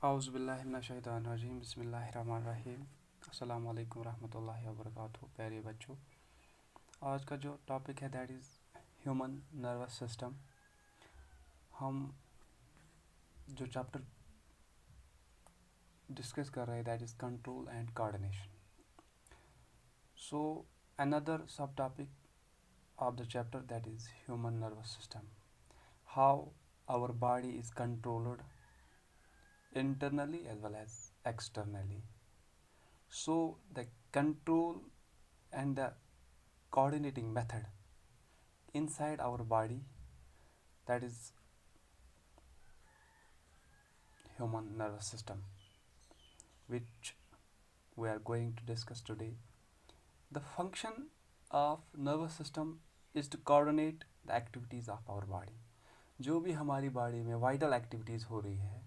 औज़ुबिल्लाहिमिनश्शैतानिर्रजीम बिस्मिल्लाहिर्रहमानिर्रहीम अस्सलाम वालेकुम रहमतुल्लाहि व बरकातुहू। प्यारे बच्चों, आज का जो टॉपिक है that is human nervous system. हम जो चैप्टर डिस्कस कर रहे हैं that is control and coordination. So another sub topic of the chapter that is human nervous system, how our body is controlled internally as well as externally. So the control and the coordinating method inside our body, that is human nervous system, which we are going to discuss today. The function of nervous system is to coordinate the activities of our body. जो भी हमारी body में vital activities हो रही है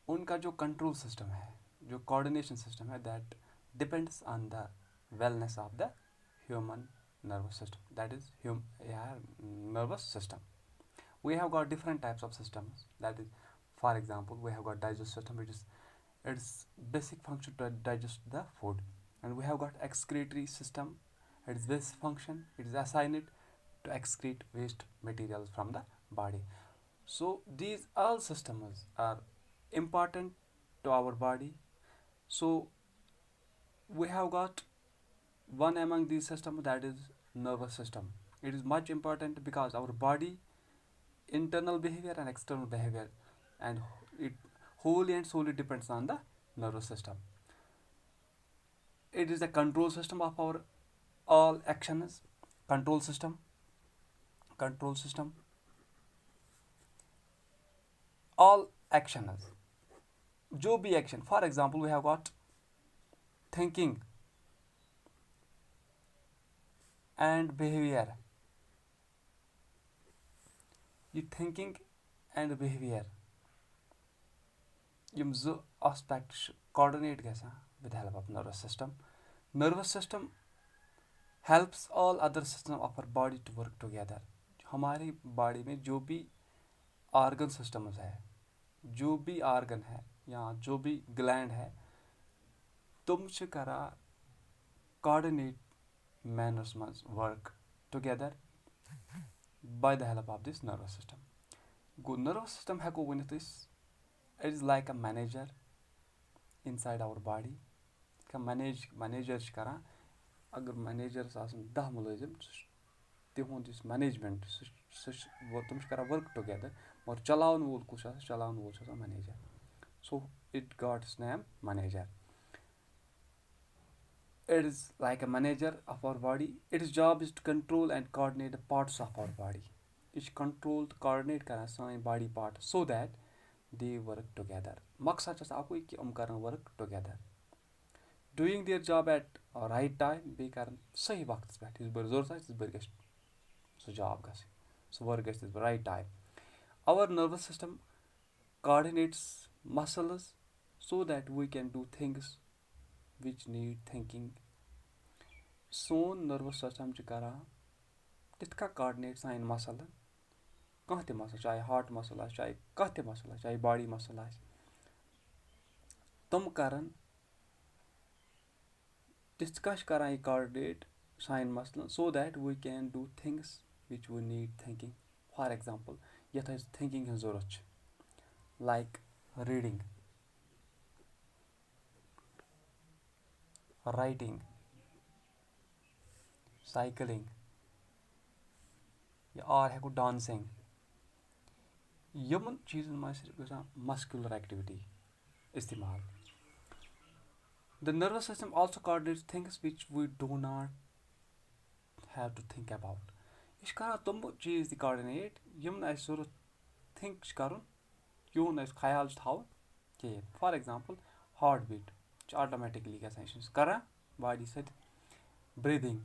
उनका जो control system है, जो कोऑर्डिनेशन सिस्टम है, that depends on the wellness of the human nervous system, that is nervous system. We have got different types of systems, that is, for example, we have got digestive system, which is its basic function to digest the food, and we have got excretory system. Its basic function, it is assigned to excrete waste materials from the body. So these all systems are important to our body. So we have got one among these systems, that is nervous system. It is much important because our body internal behavior and external behavior, and it wholly and solely depends on the nervous system. It is the control system of our all actions. Control system all actions, जो भी action, for example, we have got thinking and behavior. ये thinking and behavior یِم زٕ aspect چھِ coordinate گژھان with the help of nervous system. Nervous system helps all other system of our body to work together. हमारी body में जो भी organ systems है, जो भी ऑर्गन है या जो भी ग्लैंड है, तुम छ करान coordinate manners मज work together by the help of this nervous system. Go nervous system हेको Vanit us, it is like a manager inside our body. का manager छ करान, अगर मैनेजर्स आसन 10 मुलाजिम, तिहुंद यस मैनेजमेंट तुम छ करान वर्क टुगेदर, और चलावन वोल कुछ आसन, चलावन वोल छ आसन manager. So it got its name manager. It is like a manager of our body. Its job is to control and coordinate the parts of our body. It control to coordinate करान sign body part so that they work together. मकसद छ आकुई कि हम करान work together, doing their job at right time, बे करान सही वक्त पे. इस बार जोर सा इस बार गश सो job गश सो work गश इस right time. Our nervous system coordinates muscles so that we can do things which need thinking. Son nervous system छ करान तिथ का coordinate साइन मसल, कह ते मसल, चाहे हार्ट मसल आस, चाहे कह ते मसल आस, चाहे बॉडी मसल आस, तुम करन तिथ का करान coordinate sign muscle so that we can do things which we need thinking. For example, यथ अस thinking हन जरूरत छ, like reading, writing, cycling, या और हेको dancing. यमन चीजन मज गसान muscular activity इस्तेमाल. The nervous system also coordinates things which we do not have to think about. इस करान तुम चीज coordinate यम अस जरूरत think करन, यून अस ख्याल थावन कहें. For example, heartbeat automatically गसान करान body सत. Breathing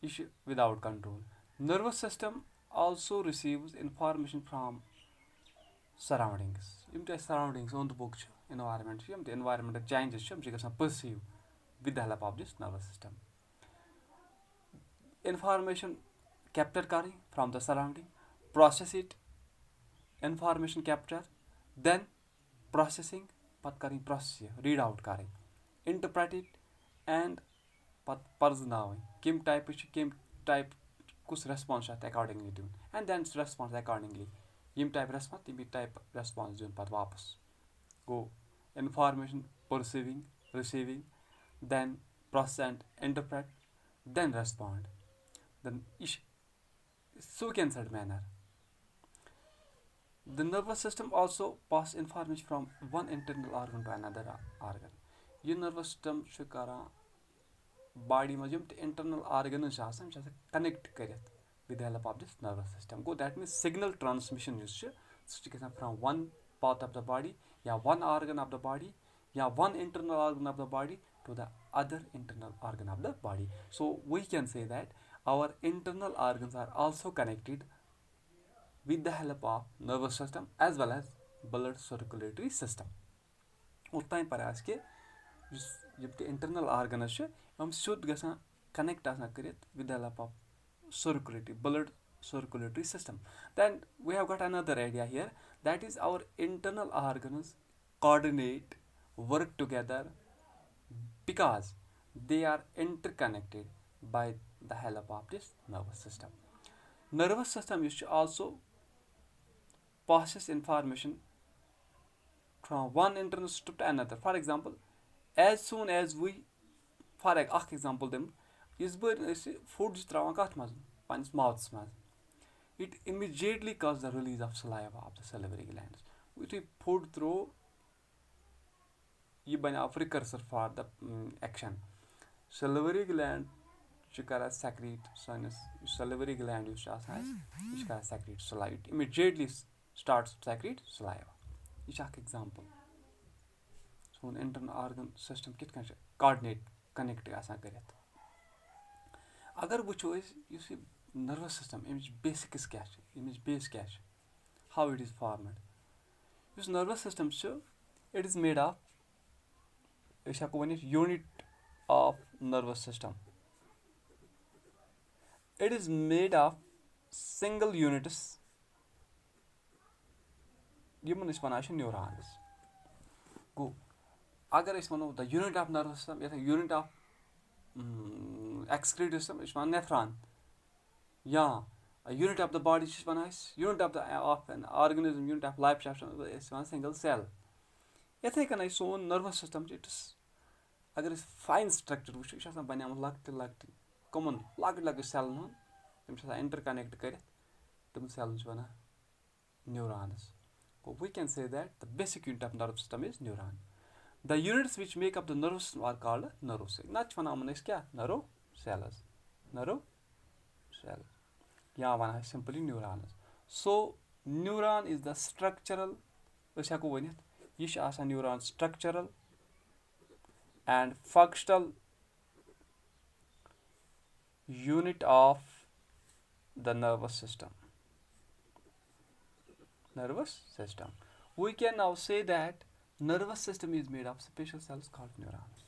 is without control. Nervous system also receives information from surroundings. यम ते surroundings ओंद बोक छ, environment, यम ते environmental changes छ, हम गसान perceive with the help of this nervous system. Information capture करें from the surrounding, process it, information capture, then processing پَتہٕ کَرٕنۍ process یہِ read out کَرٕنۍ interpret it and پَتہٕ پَرزٕناوٕنۍ کَمہِ ٹایپہٕ چھِ کَمہِ ٹایپ کُس ریسپانس چھُ اَتھ ایکاڈِنٛگلی دیُن اینڈ دین ریسپانس ایکاڈِنٛگلی ییٚمہِ ٹایپہٕ ریسپانس تَمی ٹایپہٕ ریسپانس دیُن پَتہٕ واپَس گوٚو اِنفارمیشن پٔرسیٖوِنٛگ رِسیٖوِنٛگ دین process and interpret then respond then یہِ چھِ sequenced manner. The nervous system also passes information from one internal organ to another organ. یہِ nervous system چھُ کران باڈی منٛز یِم تہِ internal organs چھِ آسان یِم چھِ آسان کَنیکٹ کٔرِتھ with the help of this nervous system. گوٚو that means signal transmission یُس چھُ سُہ چھُ گژھان from one part of the body یا one organ of the body یا one internal organ of the body to the other internal organ of the body. So we can say that our internal organs are also connected with the help of nervous system as well as blood circulatory system. اوٚتام پَرِ اَسہِ کہِ یُس یِم تہِ internal organs چھِ یِم سیوٚد گژھان کَنیکٹ آسان کٔرِتھ with the help of circulatory blood circulatory system. Then we have got another idea here, that is our internal organs coordinate, work together because they are interconnected by the help of this nervous system. Nervous system is also passes information from one internal system to another. For example, as soon as we اکھ example دِمہٕ یُس بہٕ أسۍ food چھِ تراوان کَتھ منٛز پَنٕنِس ماوتھَس منٛز it immediately causes the release of saliva of the salivary glands. یُتھُے فُڈ تروو یہِ بَنیو precursor for the action. Salivary gland چھُ کران سیکریٹ سٲنِس یُس سیلِوری گلینڈ یُس چھُ آسان اَسہِ یہِ چھُ کران سیکریٹ سلایو اِمیٖڈیٹلی سٹارٹس سیکریٹ سلایوا. یہِ چھُ اکھ ایگزامپل. سون انٹرنل آرگن سِسٹم کِتھ کٔنۍ چھُ کاڈنیٹ کَنیکٹ آسان کٔرِتھ. اَگر وٕچھو أسۍ یُس یہِ نٔروَس سِسٹم اَمِچ بیسِکٕس کیاہ چھِ اَمِچ بیس کیاہ چھِ ہاو اِٹ اِز فارمڈ. یُس نٔروَس سِسٹم چھُ اِٹ اِز میڈ آف أسۍ ہٮ۪کو ؤنِتھ unit of nervous system. It is made of single units یِمن أسۍ وَنان چھِ نیورانٕز. گوٚو اَگر أسۍ وَنو the unit of nervous system یَتھ یوٗنِٹ آف ایکسکریٹری سِسٹم أسۍ چھِ وَنان نیفران یا یوٗنِٹ آف د باڈی چھِ وَنان أسۍ unit of the of an organism unit of life چھِ أسۍ وَنان سِنگل سیل. یِتھٕے کٔنۍ سون نٔروَس سِسٹم چھُ اِٹٕس اَگر أسۍ فاین سٹرکچر وٕچھو یہِ چھُ آسان بَنیومُت لۄکٹہِ لۄکٹہِ کَمن لۄکٕٹۍ لۄکٕٹۍ سیلن ہُنٛد تِم چھِ آسان اِنٹر کَنیکٹ کٔرِتھ تِم سیلن چھِ وَنان نیورانٕز. گوٚو we can say that the basic unit of nerve system is neuron. The units which make up the nerve system are called nerve cell. نتہٕ چھِ وَنان یِمن أسۍ کیاہ نٔرو سیلٕز نٔرو سیل یا وَنان أسۍ simply neurons. So neuron is the structural أسۍ ہٮ۪کو ؤنِتھ یہِ چھُ آسان neuron structural and functional unit of the nervous system. Nervous system. We can now say that nervous system is made of special cells called neurons.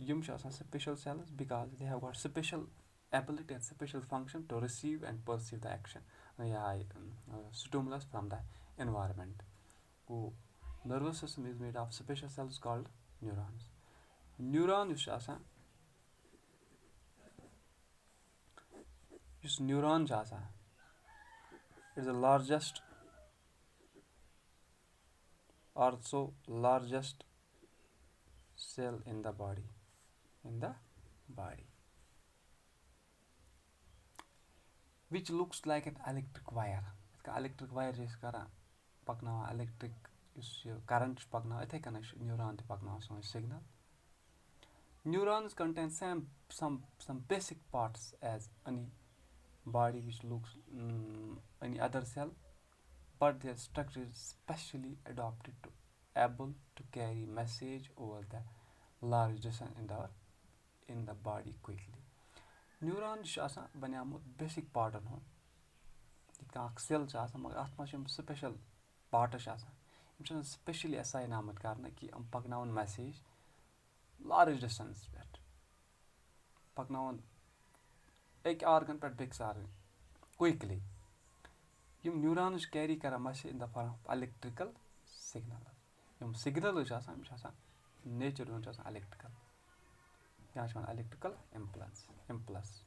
یِم چھِ آسان special cells because they have got special ability and special function to receive and perceive the action یا stimulus from the environment. گوٚو nervous system is made of special cells called neurons. Neuron یُس چھُ آسان یُس neuron چھُ آسان it is the largest also largest cell in the body which looks like an electric wire. electric wire چھِ أسۍ کران پَکناوان electric یُس یہِ current چھُ پَکناوان یِتھٕے کٔنۍ چھُ neuron تہِ پَکناوان سون signal. Neurons contain some basic parts as any body which looks any other cell, but their structure is specially adapted to able to carry message over the large distance in the body quickly. Neuron چھُ آسان بَنیومُت basic پارٹن ہُنٛد یِتھ کٔنۍ اکھ sale چھُ آسان مگر اَتھ منٛز چھِ یِم سپیشل پارٹس چھِ آسان یِم چھِ آسان سپیشلی ایساین آمٕتۍ کرنہٕ کہِ یِم پَکناوان میسیج لارٕج ڈِسٹنس پٮ۪ٹھ پَکناوان اَکہِ آرگن پٮ۪ٹھ بیٚکِس آرگن کُیکلی. یِم نیورانٕز چھِ کیری کران message in the form of electrical signal. یِم سِگنَلٕز چھِ آسان یِم چھِ آسان نیچَر چھِ آسان الیکٹرکل یا چھِ وَنان الیکٹرکل اِمپلس